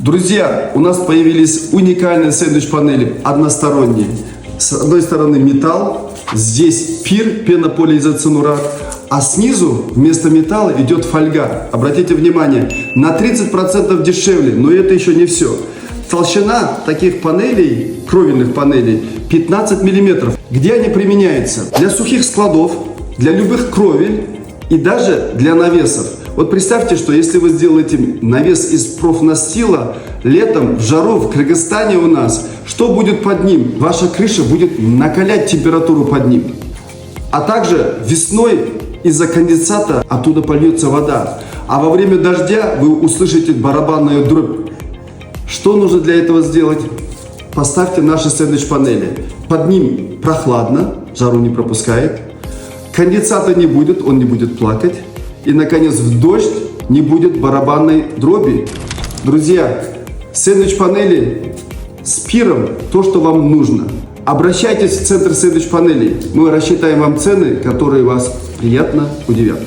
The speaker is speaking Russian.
Друзья, у нас появились уникальные сэндвич-панели односторонние. С одной стороны металл, здесь пир, пенополиизоцинурат, а снизу вместо металла идет фольга. Обратите внимание, на 30% дешевле, но это еще не все. Толщина таких панелей, кровельных панелей, 15 мм. Где они применяются? Для сухих складов, для любых кровель и даже для навесов. Вот представьте, что если вы сделаете навес из профнастила летом в жару в Кыргызстане у нас, что будет под ним? Ваша крыша будет накалять температуру под ним. А также весной из-за конденсата оттуда польется вода. А во время дождя вы услышите барабанную дробь. Что нужно для этого сделать? Поставьте наши сэндвич-панели. Под ним прохладно, жару не пропускает. Конденсата не будет, он не будет плакать. И, наконец, в дождь не будет барабанной дроби. Друзья, сэндвич-панели с пиром – то, что вам нужно. Обращайтесь в центр сэндвич-панелей. Мы рассчитаем вам цены, которые вас приятно удивят.